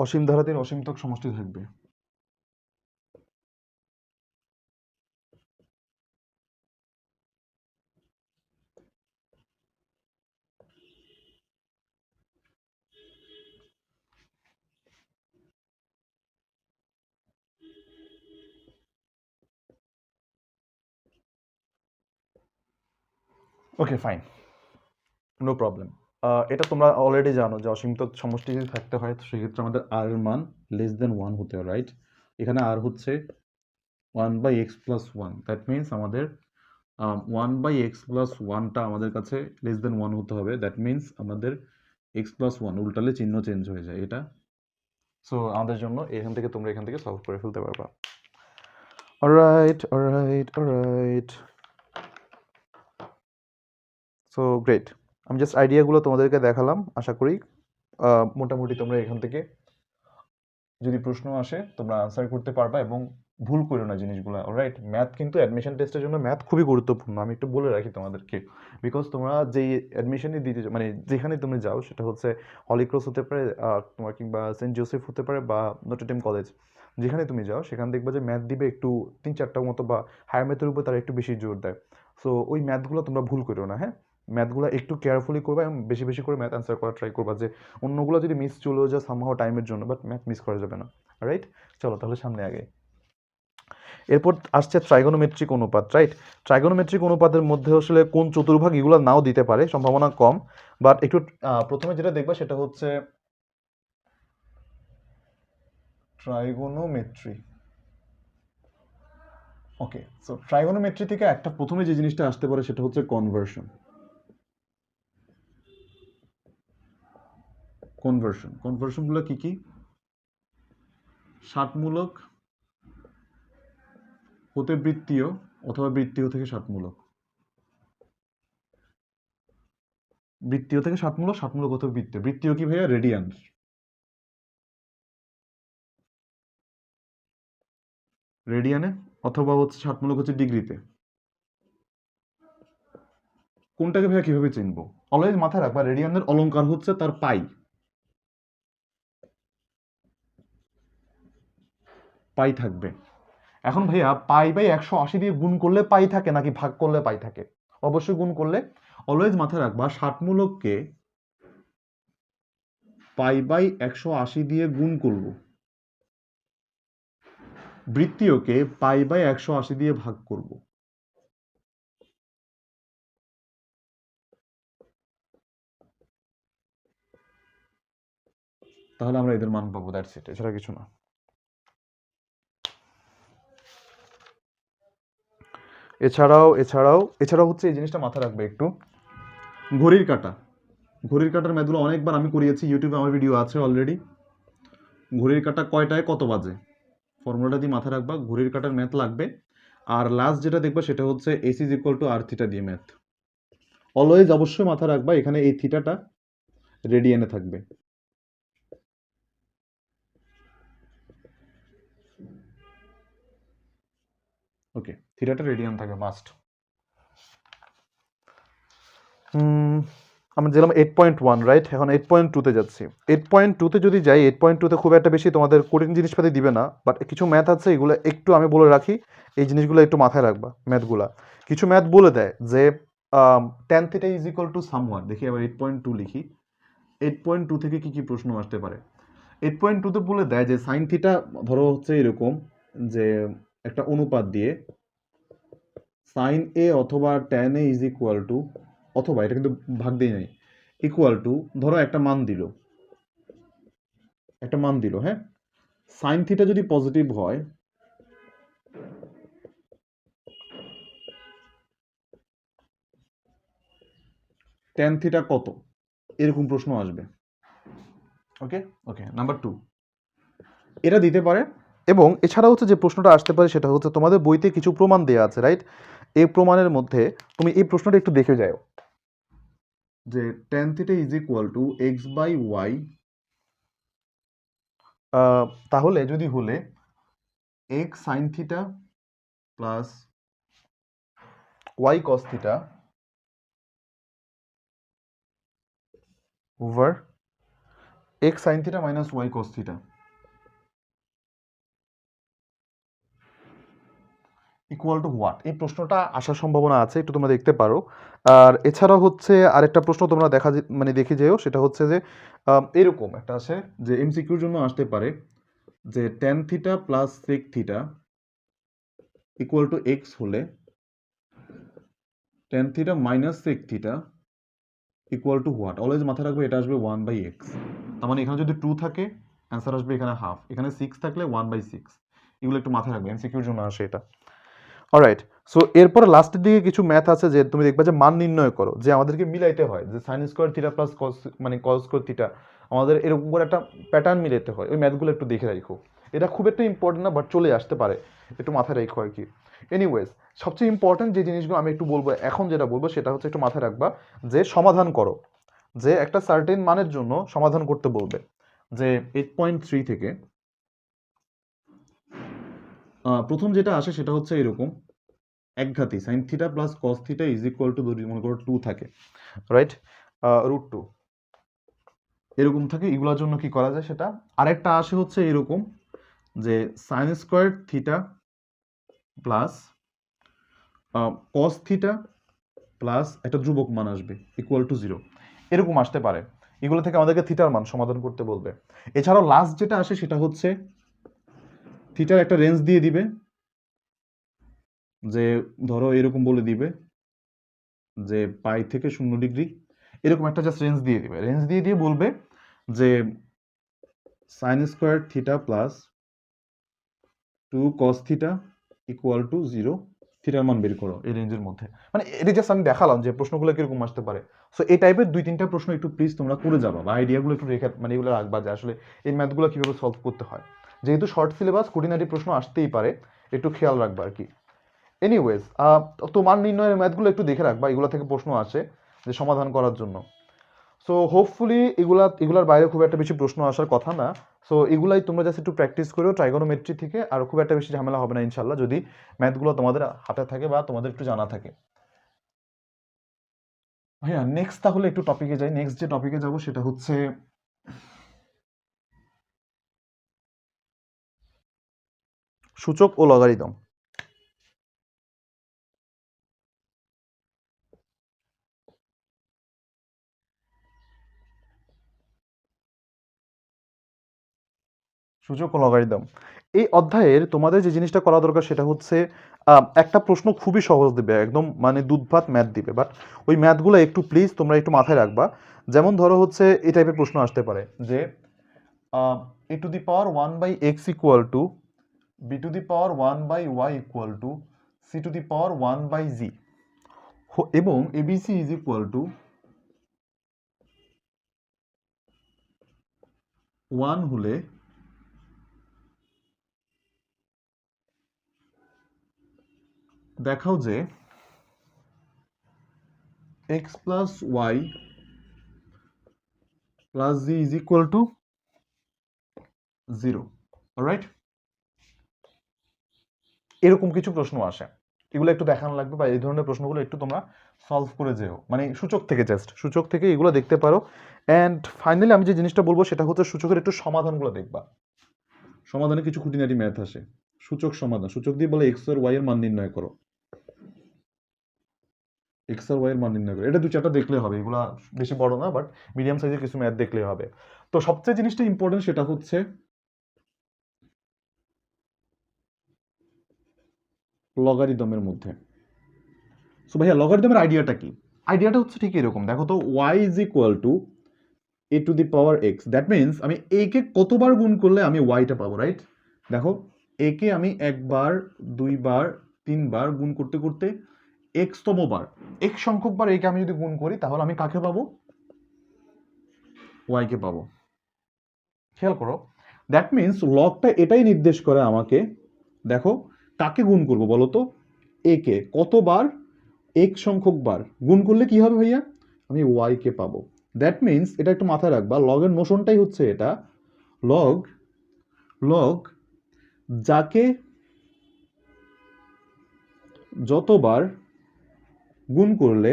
অসীম ধারাটির অসীমতক সমষ্টি থাকবে। Okay fine, no problem. এটা তোমরা অলরেডি জানো যে অসীমিত সমষ্টি যদি থাকতে হয় তো সেক্ষেত্রে আমাদের আর এর মান লেস দেন 1 হতে হয়, রাইট? এখানে আর হচ্ছে 1/x+1, দ্যাট মিনস আমাদের 1/x+1টা আমাদের কাছে লেস দেন 1 হতে হবে, দ্যাট মিনস আমাদের x+1 উল্টালে চিহ্ন চেঞ্জ হয়ে যায় এটা। সো আমাদের জন্য এখান থেকে তোমরা এখান থেকে সলভ করে ফেলতে পারবা। Alright alright alright, so great. আমি জাস্ট আইডিয়াগুলো তোমাদেরকে দেখালাম, আশা করি মোটামুটি তোমরা এখান থেকে যদি প্রশ্ন আসে তোমরা আনসার করতে পারবা এবং ভুল করো না জিনিসগুলো। অলরাইট, ম্যাথ কিন্তু অ্যাডমিশন টেস্টের জন্য ম্যাথ খুবই গুরুত্বপূর্ণ, আমি একটু বলে রাখি তোমাদেরকে। বিকজ তোমরা যেই অ্যাডমিশনই দিতে মানে যেখানে তুমি যাও সেটা হচ্ছে হলিক্রস হতে পারে, তোমার কিংবা সেন্ট জোসেফ হতে পারে বা নটরডেম কলেজ, যেখানে তুমি যাও সেখানে দেখবা যে ম্যাথ দিবে একটু 3-4টা মতো বা হায়ার ম্যাথের উপর তারা একটু বেশি জোর দেয়। সো ওই ম্যাথগুলো তোমরা ভুল করো না, হ্যাঁ? ম্যাথগুলো একটু কেয়ারফুলি করবা এবং বেশি বেশি করে ম্যাথ অ্যান্সার করার ট্রাই করবা, যে অন্যগুলো যদি মিস চলেও যায় সামহাও টাইমের জন্য, বাট ম্যাথ মিস করা যাবে না। রাইট, চলো তাহলে সামনে আগে। এরপর আসছে ট্রাইগোনোমেট্রিক অনুপাত, রাইট? ট্রাইগোনোমেট্রিক অনুপাতের মধ্যে আসলে কোন চতুর্ভাগ এগুলো নাও দিতে পারে, সম্ভাবনা কম। বাট একটু প্রথমে যেটা দেখবা সেটা হচ্ছে ট্রাইগোনোমেট্রি। ওকে, সো ট্রাইগোনোমেট্রি থেকে একটা প্রথমে যে জিনিসটা আসতে পারে সেটা হচ্ছে কনভার্সন। কনভার্সনগুলো কি কি? ষাটমূলক হতে বৃত্তীয় অথবা বৃত্তীয় থেকে ষাটমূলক, বৃত্তীয় থেকে ষাটমূলক, ষাটমূলক হতে বৃত্তীয়। বৃত্তীয় কি ভাইয়া? রেডিয়ান। রেডিয়ানে, অথবা হচ্ছে ষাটমূলক হচ্ছে ডিগ্রিতে। কোনটাকে ভাইয়া কিভাবে চিনবো? অলওয়েজ মাথায় রাখবা রেডিয়ানের অলংকার হচ্ছে তার পাই। পাই থাকবে। এখন ভাইয়া পাই/180 দিয়ে গুণ করলে পাই থাকে নাকি ভাগ করলে পাই থাকে? অবশ্যই গুণ করলে। অলওয়েজ মাথায় রাখবা ষাটমূলককে পাই/180 দিয়ে গুণ করব, বৃত্তীয়কে পাই/180 দিয়ে ভাগ করব। তাহলে আমরা এদের মান পাবো, দ্যাটস ইট, এছাড়া কিছু না। এছাড়াও হচ্ছে এই জিনিসটা মাথায় রাখবে একটু, ঘড়ির কাঁটা। ঘড়ির কাঁটার ম্যাথগুলো অনেকবার আমি করিয়েছি, ইউটিউবে আমার ভিডিও আছে অলরেডি। ঘড়ির কাঁটা কয়টায় কত বাজে, ফর্মুলাটা দিয়ে মাথায় রাখবা, ঘড়ির কাঁটার ম্যাথ লাগবে। আর লাস্ট যেটা দেখবা সেটা হচ্ছে S is equal to R theta দিয়ে ম্যাথ। অলওয়েজ অবশ্যই মাথায় রাখবা এখানে এই থিটাটা রেডিয়ানে থাকবে। ওকে, থিটাটা রেডিয়ান থাকবে মাস্ট। আমরা দিলাম 8.1, রাইট? এখন 8.2-তে যাচ্ছি। 8.2-তে যদি যাই, 8.2-তে খুব একটা বেশি তোমাদের কঠিন জিনিসপাতি দিবে না, বাট কিছু ম্যাথ আছে এগুলো একটু আমি বলে রাখি, এই জিনিসগুলো একটু মাথায় রাখবা। ম্যাথগুলা কিছু ম্যাথ বলে দেয় যে tan theta is equal to someone. দেখি আবার 8.2 লিখি। 8.2 থেকে কি কি প্রশ্ন আসতে পারে? 8.2-তে বলে দেয় যে সাইন থিটা ধরো হচ্ছে এরকম, যে একটা অনুপাত দিয়ে সাইন এ অথবা tan A is equal two, অথবা এটা কিন্তু ভাগ দিয়ে নাই, ইকুয়াল টু ধরো একটা মান দিল, হ্যাঁ? সাইন থিটা যদি পজিটিভ হয় ট্যান থিটা কত, এরকম প্রশ্ন আসবে। ওকে ওকে, নাম্বার 2 এটা দিতে পারে। এবং এছাড়া হচ্ছে যে প্রশ্নটা আসতে পারে সেটা হচ্ছে তোমাদের বইতে কিছু প্রমাণ দেওয়া আছে, রাইট? এই প্রমাণের মধ্যে তুমি এই প্রশ্নটা একটু দেখে যাও, যে tan theta is equal two x/y, তাহলে যদি হলে x sign theta plus y cos theta over x sine theta minus y cos theta equal to what? এই প্রশ্নটা আসার সম্ভাবনা আছে, একটু তোমরা দেখতে পারো। আর এছাড়াও হচ্ছে আরেকটা প্রশ্ন তোমরা দেখে যেও, সেটা হচ্ছে যে এরকম একটা আছে যে এমসিকিউর জন্য আসতে পারে, যে tan theta plus sec theta equal to X হলে tan theta minus sec theta equal to what? Always মাথায় রাখবে এটা আসবে 1/x। তার মানে এখানে যদি 2 থাকে অ্যান্সার আসবে এখানে হাফ, এখানে 6 থাকলে 1/6। এগুলো একটু মাথায় রাখবে, এমসিকিউর জন্য আসে এটা। অলরাইট, সো এরপর লাস্টের দিকে কিছু ম্যাথ আছে যে তুমি দেখবে যে মান নির্ণয় করো, যে আমাদেরকে মিলাইতে হয় যে সাইন স্কোয়ার থিটা প্লাস কস মানে কস স্কোয়ার থিটা, আমাদের এরকম করে একটা প্যাটার্ন মিলাইতে হয়। ওই ম্যাথগুলো একটু দেখে রাখো, এটা খুব একটা ইম্পর্টেন্ট না, বাট চলে আসতে পারে, একটু মাথায় রাখো আর কি। এনিওয়েজ, সবচেয়ে ইম্পর্টেন্ট যে জিনিসগুলো আমি একটু বলবো, এখন যেটা বলবো সেটা হচ্ছে একটু মাথায় রাখবা যে সমাধান করো, যে একটা সার্টেন মানের জন্য সমাধান করতে বলবে, যে 8.3 থেকে প্রথম যেটা আসে সেটা হচ্ছে এরকম, একঘাতি sine theta plus cos theta is equal to, যদি মনে করো 2 থাকে, রাইট, √2 এরকম থাকে, এগুলোর জন্য কি করা যায় সেটা। আরেকটা আসে হচ্ছে এরকম, যে sine square theta plus cos theta plus একটা ধ্রুবক মান আসবে ইকুয়াল টু 0, এরকম আসতে পারে। এগুলো থেকে আমাদেরকে থিটার মান সমাধান করতে বলবে। এছাড়াও লাস্ট যেটা আসে সেটা হচ্ছে থিটার একটা রেঞ্জ দিয়ে দিবে, যে ধরো এরকম বলে দিবে যে পাই থেকে 0 ডিগ্রি, এরকম একটা জাস্ট রেঞ্জ দিয়ে দিবে, রেঞ্জ দিয়ে দিয়ে বলবে যে sine square theta plus 2 cos theta equal two 0, থিটার মান বের করো এই রেঞ্জের মধ্যে। মানে এটা জাস্ট আমি দেখালাম যে প্রশ্নগুলো কিরকম আসতে পারে। সো এই টাইপের 2-3টা প্রশ্ন একটু প্লিজ তোমরা করে যাবা, বা আইডিয়াগুলো একটু রেখে মানে এগুলো রাখবা যে আসলে এই ম্যাথগুলো কীভাবে সলভ করতে হয়। যেহেতু শর্ট সিলেবাস, খুঁটিনাটি প্রশ্ন আসতেই পারে, একটু খেয়াল রাখবা আর কি। এনিওয়েজ, তোমার নির্ণয়ের ম্যাথগুলো একটু দেখে রাখবা, এগুলো থেকে প্রশ্ন আসে যে সমাধান করার জন্য। সো হোপফুলি এগুলার বাইরে খুব একটা বেশি প্রশ্ন আসার কথা না। সো এগুলাই তোমরা জাস্ট একটু প্র্যাকটিস করো ট্রাইগোনোমেট্রি থেকে, আর খুব একটা বেশি ঝামেলা হবে না ইনশাল্লাহ, যদি ম্যাথগুলো তোমাদের হাতে থাকে বা তোমাদের একটু জানা থাকে। ভাইয়া নেক্সট তাহলে একটু টপিকে যাই। নেক্সট যে টপিকে যাব সেটা হচ্ছে সূচক ও লগারিদম। সূচক ও লগারিদম, এই অধ্যায়ের তোমাদের যে জিনিসটা করা দরকার সেটা হচ্ছে একটা প্রশ্ন খুবই সহজ দিবে, একদম মানে দুধ ভাত ম্যাথ দিবে, বাট ওই ম্যাথগুলো একটু প্লিজ তোমরা একটু মাথায় রাখবা। যেমন ধরো হচ্ছে এই টাইপের প্রশ্ন আসতে পারে যে a to the power 1 by x equal to b to the power 1 by y equal to c to the power 1 by z, এবং abc is equal to 1 হলে দেখাও যে x plus y plus z is equal to 0, right? এরকম কিছু প্রশ্ন আসে, এগুলো একটু দেখানো লাগবে, বা এই ধরনের প্রশ্নগুলো একটু তোমরা সলভ করে যেও, মানে সূচক থেকে, জাস্ট সূচক থেকে এগুলো দেখতে পারো। অ্যান্ড ফাইনালি আমি যে জিনিসটা বলবো সেটা হচ্ছে সূচকের একটু সমাধানগুলো দেখবা, সমাধানে কিছু খুঁটিনাটি ম্যাথ আসে, সূচক সমাধান, সূচক দিয়ে বলে এক্স আর ওয়াই এর মান নির্ণয় করো, এক্স আর ওয়াই এর মান নির্ণয় করো, এটা 2-4টা দেখলে হবে, এগুলা বেশি বড় না, বাট মিডিয়াম সাইজের কিছু ম্যাথ দেখলে হবে। তো সবচেয়ে জিনিসটা ইম্পর্টেন্ট সেটা হচ্ছে লগারিদমের মধ্যে। সো ভাইয়া লগারিদমের আইডিয়াটা কি? আইডিয়াটা হচ্ছে ঠিক এরকম, দেখো তো y is equal to A two the power x, that means আমি এ কে কতবার গুণ করলে আমি ওয়াইটা পাবো, রাইট? দেখো এ কে আমি 1 বার 2 বার 3 বার গুণ করতে করতে তম বার, এক্স সংখ্যক বার একে আমি যদি গুণ করি তাহলে আমি কাকে পাবো? ওয়াই কে পাবো। খেয়াল করো, দ্যাট মিনস লগটা এটাই নির্দেশ করে আমাকে, দেখো কাকে গুণ করবো বলো তো? এ কে কতবার? এক্স সংখ্যক বার গুণ করলে কি হবে ভাইয়া? আমি ওয়াই কে পাবো। দ্যাট মিনস এটা একটু মাথায় রাখবা, লগের নোশনটাই হচ্ছে এটা, লগ লগ যাকে যতবার গুণ করলে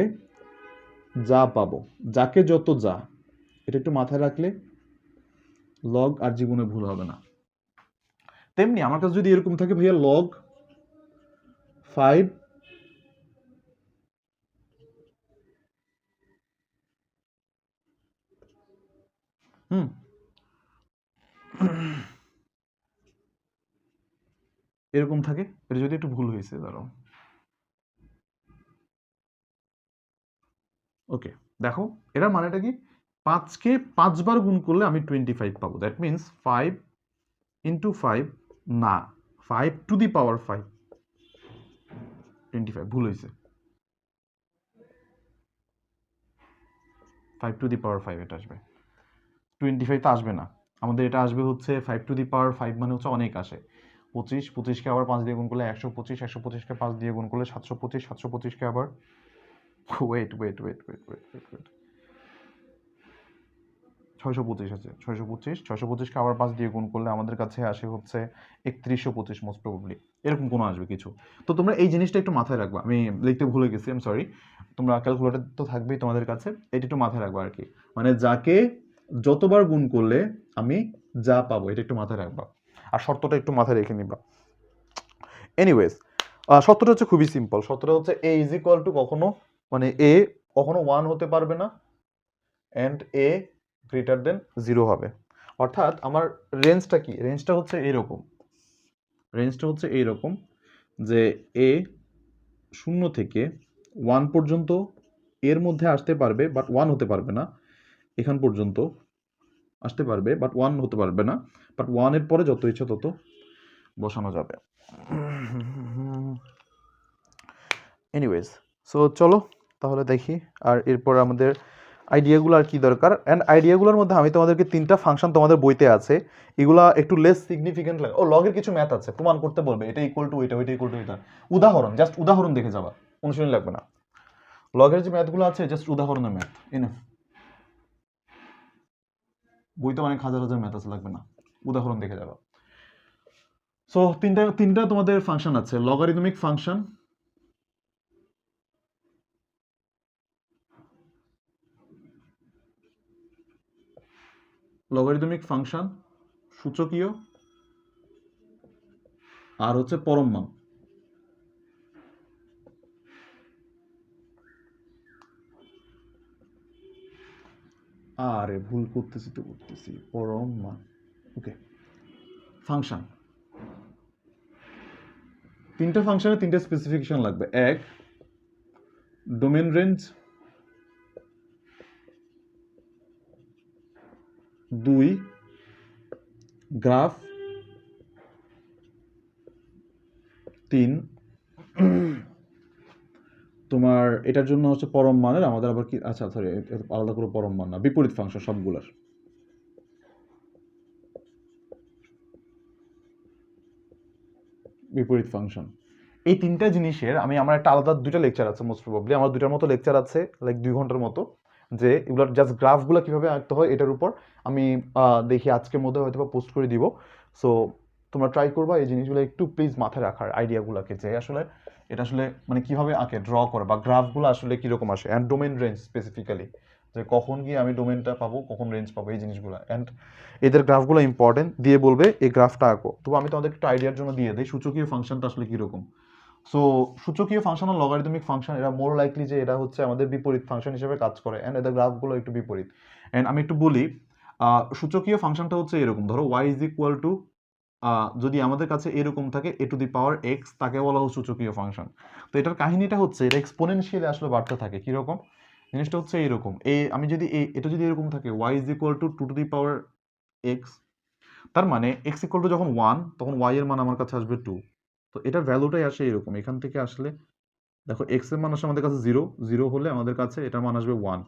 যা পাবো, যাকে যত যা, এটা একটু মাথায় রাখলে লগ আর জীবনে ভুল হবে না। তেমনি আমার কাছে যদি এরকম থাকে ভাইয়া লগ 5 এরকম থাকে, এটা যদি একটু ভুল হয়েছে, দাঁড়াও ওকে, দেখো এটার মানেটা কি, 5কে 5 বার গুণ করলে আমি 25 পাবো। দ্যাট মিনস 5 ইন্টু 5, না 5 টু দি পাওয়ার 5, 25 ভুল হয়েছে, 5 টু দি পাওয়ার 5 এটা আসবে, 25 তো আসবে না আমাদের, এটা আসবে হচ্ছে 5 টু দি পাওয়ার 5 মানে হচ্ছে অনেক আসে, 25, 25কে আবার 5 দিয়ে গুণ করলে 125, 125কে 5 দিয়ে গুণ করলে 725, 725কে আবার wait wait wait wait wait wait wait 625 আছে, 625, 625কে আবার 5 দিয়ে গুণ করলে আমাদের কাছে আসে হচ্ছে 3125 মোস্ট প্রবাবলি, এরকম কোনো আসবে কিছু। তো তোমরা এই জিনিসটা একটু মাথায় রাখবা, আমি লিখতে ভুলে গেছি, আই এম সরি। তোমরা ক্যালকুলেটর তো থাকবেই তোমাদের কাছে, এটা একটু মাথায় রাখবা আর কি, মানে যাকে যতবার গুণ করলে আমি যা পাবো এটা একটু মাথায় রাখবা, আর শর্তটা একটু মাথায় রেখে নিবা। এনিওয়েজ, শর্তটা হচ্ছে খুবই সিম্পল, শর্তটা হচ্ছে এ ইজ ইকুয়াল টু কখনো, মানে এ কখনো 1 হতে পারবে না অ্যান্ড এ গ্রেটার দেন 0 হবে। অর্থাৎ আমার রেঞ্জটা কি, রেঞ্জটা হচ্ছে এইরকম, রেঞ্জটা হচ্ছে এইরকম যে এ 0 থেকে 1 পর্যন্ত এর মধ্যে আসতে পারবে, বাট 1 হতে পারবে না, এখান পর্যন্ত আসতে পারবে বাট 1 হতে পারবে না, বাট 1 এর পরে যত ইচ্ছা তত বসানো যাবে। এনিওয়েজ, সো চলো তাহলে দেখি, আর এরপর আমাদের আইডিয়াগুলো আর কি দরকার। অ্যান্ড আইডিয়াগুলোর মধ্যে আমি তোমাদেরকে 3টা ফাংশন তোমাদের বইতে আছে, এগুলা একটু লেস সিগনিফিকেন্ট লাগে। ও লগের কিছু ম্যাথ আছে, প্রমাণ করতে বলবে এটা ইকুয়াল টু এটা, ওইটা ইকুয়াল টু এটা, উদাহরণ, জাস্ট উদাহরণ দেখে যাবা, অনুশীলন লাগবে না। লগের যে ম্যাথগুলো আছে জাস্ট উদাহরণের ম্যাথ, এনে বইতে অনেক হাজার হাজার ম্যাথ আছে, লাগবে না, উদাহরণ দেখে যাবা। সো তিনটা তোমাদের ফাংশন আছে, লগারিদমিক ফাংশন, লগারিদমিক ফাংশন, সূচকীয়, আর হচ্ছে পরম মান। আরে ভুল করতেছি তো করতেছি, পরম মান। ওকে, ফাংশন, তিনটা ফাংশনে তিনটা স্পেসিফিকেশন লাগবে। এক, ডোমেন রেঞ্জ, 2 গ্রাফ, 3 তোমার এটার জন্য হচ্ছে পরম মানের, আমাদের আবার কি, আচ্ছা সরি, আলাদা করে পরম মান না, বিপরীত ফাংশন সবগুলার। বিপরীত ফাংশন, এই তিনটা জিনিসের আমি, আমার একটা আলাদা 2টা লেকচার আছে মোস্ট প্রবাবলি, আমার 2টার মতো লেকচার আছে, লাইক 2 ঘন্টার মতো, যে এগুলোর জাস্ট গ্রাফগুলো কিভাবে আঁকতে হয় এটার উপর আমি দেখি আজকের মধ্যে হয়তো বা পোস্ট করে দিব। সো তোমরা ট্রাই করবা এই জিনিসগুলো একটু প্লিজ মাথায় রাখার, আইডিয়াগুলোকে, যে আসলে এটা আসলে মানে কিভাবে আঁকে, ড্র করে, বা গ্রাফগুলো আসলে কিরকম আসে, অ্যান্ড ডোমেন রেঞ্জ স্পেসিফিক্যালি, যে কখন গিয়ে আমি ডোমেনটা পাবো, কখন রেঞ্জ পাবো, এই জিনিসগুলো, অ্যান্ড এদের গ্রাফগুলো ইম্পর্টেন্ট, দিয়ে বলবে এই গ্রাফটা আঁকো। তবু আমি তোমাদের একটু আইডিয়ার জন্য দিয়ে দিই সূচকীয় ফাংশনটা আসলে কীরকম। সো সূচকীয় ফাংশন আর লগারিদমিক ফাংশন, এরা মোর লাইকলি যে এটা হচ্ছে আমাদের বিপরীত ফাংশন হিসেবে কাজ করে, অ্যান্ড এদের গ্রাফগুলো একটু বিপরীত। অ্যান্ড আমি একটু বলি, সূচকীয় ফাংশনটা হচ্ছে এরকম, ধরো ওয়াই ইজ ইকুয়াল টু, যদি আমাদের কাছে এরকম থাকে এ টু দি পাওয়ার এক্স, তাকে বলা হয় সূচকীয় ফাংশন। তো এটার কাহিনীটা হচ্ছে এটা এক্সপোনেনশিয়ালি আসলে বাড়তে থাকে, কীরকম জিনিসটা হচ্ছে এইরকম, আমি যদি এটা যদি এরকম থাকে Y is equal to two the power X, তার মানে এক্স ইকুয়াল টু যখন 1 তখন ওয়াই এর মান আমার কাছে আসবে 2। তো এটার ভ্যালুটাই আসে এরকম, এখান থেকে আসলে দেখো এক্স এর মান আসে আমাদের কাছে 0, 0 হলে আমাদের কাছে এটার মান আসবে 1।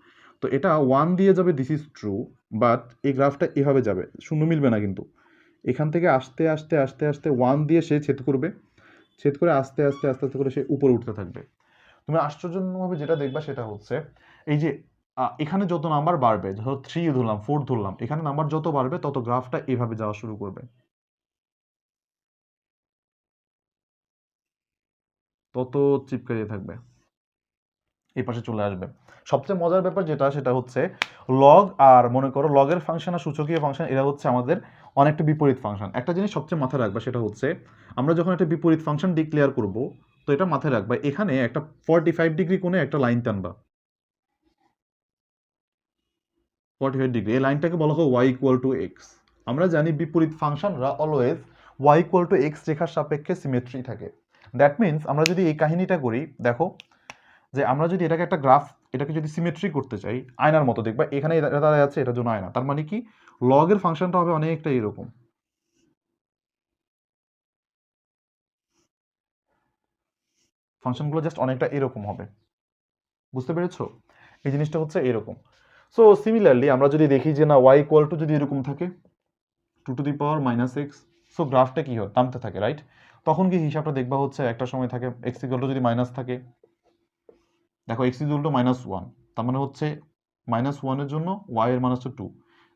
তো এটা 1 দিয়ে যাবে, দিস ইজ ট্রু, বাট এই গ্রাফটা এভাবে যাবে, শূন্য মিলবে না কিন্তু, এখান থেকে আস্তে আস্তে আস্তে আস্তে 1 দিয়ে সে ছেদ করবে, ছেদ করে আস্তে আস্তে আস্তে আস্তে করে সে উপরে উঠতে থাকবে। তুমি আশ্চর্যজনকভাবে যেটা দেখবা সেটা হচ্ছে এই যে এখানে যত নাম্বার বাড়বে, ধরো 3 ধরলাম, 4 ধরলাম, এখানে নাম্বার যত বাড়বে তত গ্রাফটা এভাবে যাওয়া শুরু করবে, তত চিপকে থাকবে, এই পাশে চলে আসবে। সবচেয়ে মজার ব্যাপার যেটা, সেটা হচ্ছে লগ, আর মনে করো লগের ফাংশন আর সূচকীয় ফাংশন, এরা হচ্ছে আমাদের অনেকটা বিপরীত ফাংশন। একটা জিনিস সবচেয়ে মাথায় রাখবা, সেটা হচ্ছে আমরা যখন একটা বিপরীত ফাংশন ডিক্লেয়ার করব, তো এটা মাথায় রাখবা, এখানে একটা 45 ডিগ্রি কোণে একটা লাইন টানবা, 45 ডিগ্রি, এই লাইনটাকে বলা হয় ওয়াই ইকুয়াল টু এক্স। আমরা জানি বিপরীত ফাংশনরা always y equal to x রেখার সাপেক্ষে সিমেট্রি থাকে। দ্যাট মিনস আমরা যদি এই কাহিনীটা করি, দেখো যে আমরা যদি এটাকে একটা গ্রাফ এটাকে যদি সিমেট্রি করতে চাই, আয়নার মতো দেখবা এখানে এটা দাঁড়ায় আছে, এটার জন্য আয়না, তার মানে কি লগের ফাংশনটা হবে অনেকটা এরকম। ফাংশনগুলো জাস্ট অনেকটা এরকম হবে, বুঝতে পেরেছো? এই জিনিসটা হচ্ছে এরকম। সো সিমিলারলি আমরা যদি দেখি যে না ওয়াই ইকুয়াল টু যদি এরকম থাকে 2⁻⁻x, সো গ্রাফটা কি হয়, নামতে থাকে, রাইট? তখন কি হিসাবটা দেখবা হচ্ছে একটা সময় থাকে এক্স ইকুয়াল টু যদি মাইনাস থাকে, দেখো এক্স ইকুয়াল টু -1, তার মানে হচ্ছে -1-এর জন্য ওয়াই এর মান হচ্ছে 2,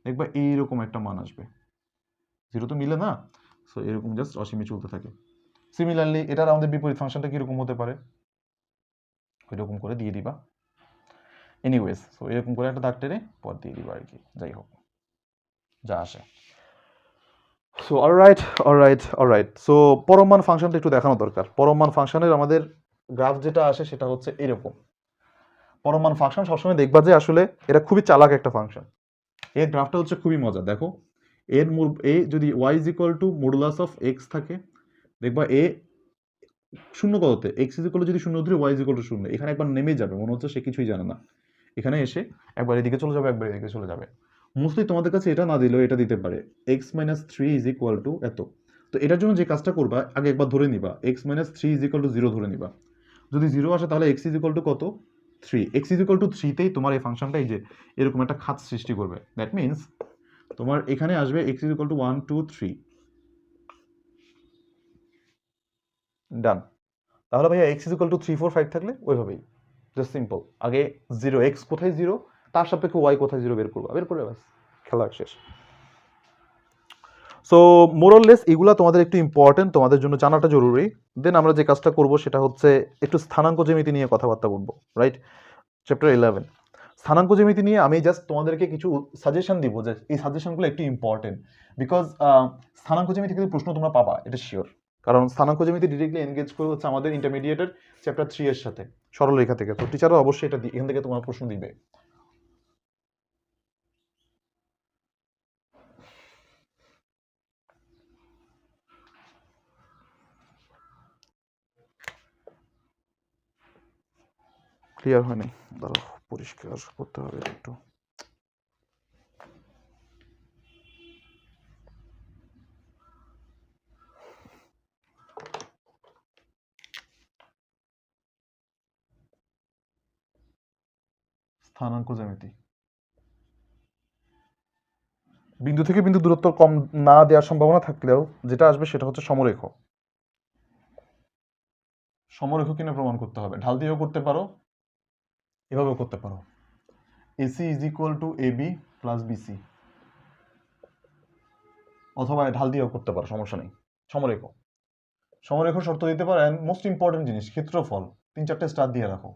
দেখবা এইরকম একটা মান আসবে, জিরো তো মিলে না, সো এরকম জাস্ট অসীমে চলতে থাকে। সিমিলারলি এটার আমাদের বিপরীত ফাংশনটা কিরকম হতে পারে, এরকম করে দিয়ে দিবা। এনিওয়েজ, সো এরকম করে একটা দাগ টেনে পর দিয়ে দিবা আর কি, যাই হোক যা আসে। সো অলরাইট, সো পরম মান ফাংশনটা একটু দেখানো দরকার। পরম মান ফাংশনের আমাদের গ্রাফ যেটা আসে সেটা হচ্ছে এরকম। পরম মান ফাংশন সবসময় দেখবা যে আসলে এটা খুবই চালাক একটা ফাংশন। এর গ্রাফটা হচ্ছে খুবই মজা, দেখো এর এ যদি Y is equal to modulus of X থাকে, দেখবা এ শূন্য কততে, এক্স ইজ ইকুয়াল যদি শূন্য ধরে ওয়াই ইজ ইকুয়াল টু শূন্য, এখানে একবার নেমে যাবে, মনে হচ্ছে সে কিছুই জানে না, এখানে এসে একবার এদিকে চলে যাবে, একবার এদিকে চলে যাবে। মোস্টলি তোমাদের কাছে এটা না দিলেও এটা দিতে পারে, x-3 ইজ ইকুয়াল টু এত। তো এটার জন্য যে কাজটা করবা, আগে একবার ধরে নিবা x-3 ইজ ইকুয়াল টু 0 ধরে নিবা। যদি 0 আসে তাহলে x ইজ ইকুয়াল টু কত, 3। x ইজ ইকুয়াল টু 3তেই তোমার এই ফাংশনটা এই যে এরকম একটা খাত সৃষ্টি করবে। দ্যাট মিনস তোমার এখানে আসবে x ইজ ইকুয়াল টু 1 2 3, ডান। তাহলে ভাইয়া x ইজ ইকুয়াল টু 3 4 5 থাকলে ওইভাবেই জাস্ট সিম্পল, আগে 0 x কোথায় 0, তার সাপেক্ষে y কোথায় 0 বের করবা, বের করে ব্যাস খেলা শেষ। সো মোরলেস এগুলা তোমাদের একটু ইম্পর্টেন্ট, তোমাদের জন্য জানাটা জরুরি। দেন আমরা যে কাজটা করব সেটা হচ্ছে একটু স্থানাঙ্ক জ্যামিতি নিয়ে কথাবার্তা বলবো, রাইট? চ্যাপ্টার 11 স্থানাঙ্ক জ্যামিতি নিয়ে আমি জাস্ট তোমাদেরকে কিছু সাজেশন দিব, যে এই সাজেশনগুলো একটু ইম্পর্টেন্ট, বিকজ স্থানাঙ্ক জ্যামিতি কিন্তু প্রশ্ন তোমরা পাবা, এটা শিওর। কারণ স্থানাঙ্ক জ্যামিতি ডিরেক্টলি এনগেজ করে হচ্ছে আমাদের ইন্টারমিডিয়েটের চ্যাপ্টার 3 এর সাথে, সরলরেখা থেকে। তো টিচারও অবশ্যই এটা এখান থেকে তোমার প্রশ্ন দিবে। ক্লিয়ার হয়নি, দাঁড়াও পরিষ্কার করতে হবে একটু। স্থানাঙ্ক জ্যামিতি, বিন্দু থেকে বিন্দু দূরত্ব কম না দেওয়ার সম্ভাবনা থাকলেও যেটা আসবে সেটা হচ্ছে সমরেখ। সমরেখ কিনা প্রমাণ করতে হবে, ঢাল দিয়েও করতে পারো, এভাবেও করতে পারো, AC is equal to AB plus BC, অথবা ঢাল দিয়েও করতে পারো, সমস্যা নেই। সমরেখ, সমরেখ শর্ত দিতে পারো। অ্যান্ড মোস্ট ইম্পর্টেন্ট জিনিস ক্ষেত্রফল, 3-4টে স্টার দিয়ে রাখো,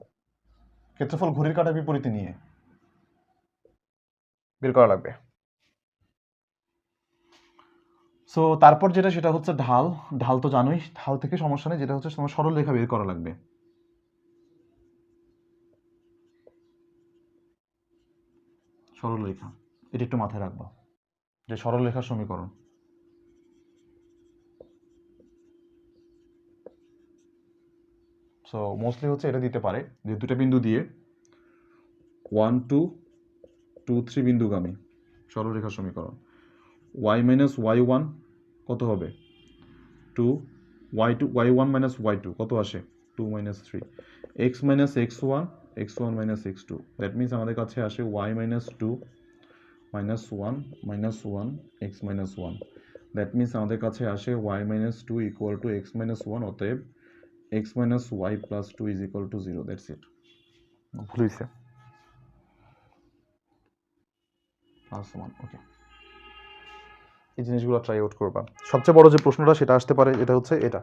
ক্ষেত্রফল ঘড়ির কাঁটার বিপরীতে নিয়ে বের করা লাগবে। সো তারপর যেটা সেটা হচ্ছে ঢাল, ঢাল তো জানোই, ঢাল থেকে সমস্যা নেই, যেটা হচ্ছে তোমার সরল রেখা বের করা লাগবে। সরল রেখা, এটা একটু মাথায় রাখবা যে সরল রেখার সমীকরণ। সো মোস্টলি হচ্ছে এটা দিতে পারে যে দুটা বিন্দু দিয়ে 1 2 2 3 বিন্দুগামী সরলরেখার সমীকরণ। y মাইনাস y1 কত হবে 2, y2 y1 মাইনাস y2 কত আসে 2 minus 3, x minus x1 x1 minus x2, that means আমাদের কাছে আসে y minus 2 minus 1 minus 1 x minus 1, that means আমাদের কাছে আসে y minus 2 equal to x minus 1, অতএব x minus y plus 2 is equal two 0, that's it. ভুল হয়েছে, plus 1, ওকে। এই জিনিসগুলো ট্রাই আউট করবা। সবচেয়ে বড় যে প্রশ্নটা সেটা আসতে পারে, এটা হচ্ছে এটা,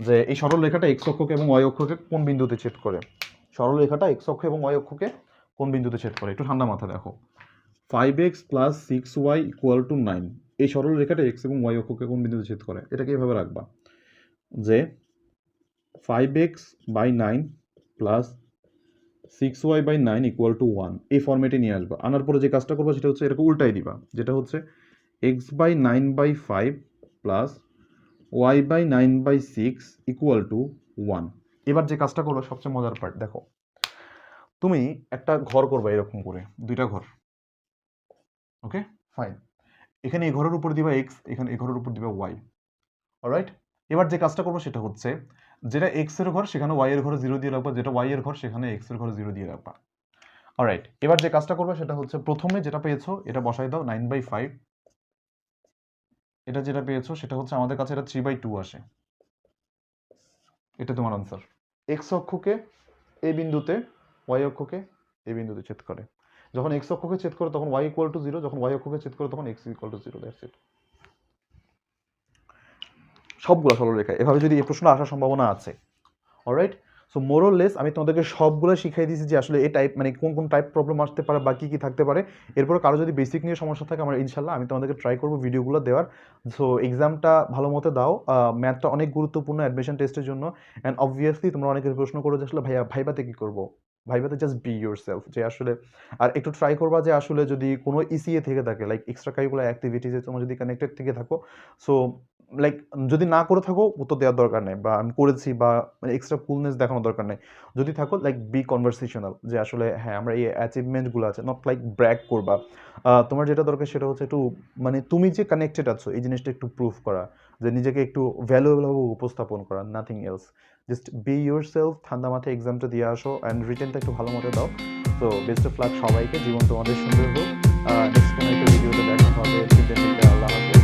যে এই সরল রেখাটা এক্স অক্ষকে এবং ওয়াই অক্ষকে কোন বিন্দুতে ছেদ করে। সরল রেখাটা এক্স অক্ষ এবং ওয়াই অক্ষকে কোন বিন্দুতে ছেদ করে, একটু ঠান্ডা মাথা দেখো। 5x plus 6y equal to 9, এই সরল রেখাটা এক্স এবং ওয়াই অক্ষকে কোন বিন্দুতে ছেদ করে, এটাকে এইভাবে রাখবা যে 5x by 9 plus 6y by 9 equal to 1, এই ফর্মেটে নিয়ে আসবা। আনার পরে যে কাজটা করবা সেটা হচ্ছে এটাকে উল্টাই দিবা, যেটা হচ্ছে x by 9 by 5 plus y by 9 by 6 equal to 1। এবার যে কাজটা করবো সবচেয়ে মজার পার্ট দেখো, তুমি একটা ঘর করবা এরকম করে, দুইটা ঘর, ওকে ফাইন। এখানে এই ঘরের উপর দিবা এক্স, এখানে এই ঘরের উপর দিবা ওয়াই, অলরাইট। এবার যে কাজটা করবো সেটা হচ্ছে, যেটা এক্স এর ঘর সেখানে ওয়াই এর ঘরে 0 দিয়ে রাখবা, যেটা ওয়াই এর ঘর সেখানে এক্স এর ঘরে 0 দিয়ে রাখবা, অলরাইট। এবার যে কাজটা করবে সেটা হচ্ছে, প্রথমে যেটা পেয়েছো এটা বসাই দাও 9/5, এটা যেটা পেয়েছো সেটা হচ্ছে আমাদের কাছে এটা 3/2 আসে, এটা তোমার আনসার। এক্স অক্ষকে এই বিন্দুতে, ওয়াই অক্ষকে এই বিন্দুতে ছেদ করে। যখন এক্স অক্ষকে ছেদ করে তখন ওয়াই ইকুয়াল টু 0, যখন ওয়াই অক্ষকে ছেদ করে তখন x equal to 0, that's it. সবগুলো সরলরেখা, এভাবে যদি এই প্রশ্ন আসার সম্ভাবনা আছে, অলরাইট। সো মোর লেস আমি তোমাদেরকে সবগুলো শিখাই দিয়েছি যে আসলে এই টাইপ মানে কোন কোন টাইপ প্রবলেম আসতে পারে বা কী কী থাকতে পারে। এরপরে কারো যদি বেসিক নিয়ে সমস্যা থাকে আমার ইনশাল্লাহ আমি তোমাদেরকে ট্রাই করবো ভিডিওগুলো দেওয়ার। সো এক্সামটা ভালো মতো দাও, ম্যাথটা অনেক গুরুত্বপূর্ণ অ্যাডমিশন টেস্টের জন্য। অ্যান্ড অবভিয়াসলি তোমরা অনেকের প্রশ্ন করো যে আসলে ভাইয়া ভাইবাতে কী করবো, ভাইবাতে জাস্ট বি ইউর সেলফ, যে আসলে আর একটু ট্রাই করবা যে আসলে যদি কোনো ইসিএ থেকে থাকে লাইক এক্সট্রা কারিকুলার অ্যাক্টিভিটিসে তোমরা যদি কানেক্টেড থেকে থাকো, সো লাইক যদি না করে থাকো উত্তর দেওয়ার দরকার নেই, বা আমি করেছি বা মানে এক্সট্রা কুলনেস দেখানোর দরকার নেই। যদি থাকো লাইক বি কনভারসেশনাল, যে আসলে হ্যাঁ আমরা এই অ্যাচিভমেন্টগুলো আছে, নট লাইক ব্র্যাক করবা। তোমার যেটা দরকার সেটা হচ্ছে একটু মানে তুমি যে কানেক্টেড আছো এই জিনিসটা একটু প্রুভ করা, যে নিজেকে একটু ভ্যালুয়েবলভাবে উপস্থাপন করা, nothing else. Just be your self, ঠান্ডা মাথায় এক্সামটা দিয়ে আসো অ্যান্ড রিটেনটা একটু ভালো মতো দাও। তো বেস্ট অফ লাক সবাইকে, জীবন তোমাদের সুন্দর হোক। নেক্সট কোনো একটা ভিডিওতে দেখা হবে, আল্লাহ হাফেজ।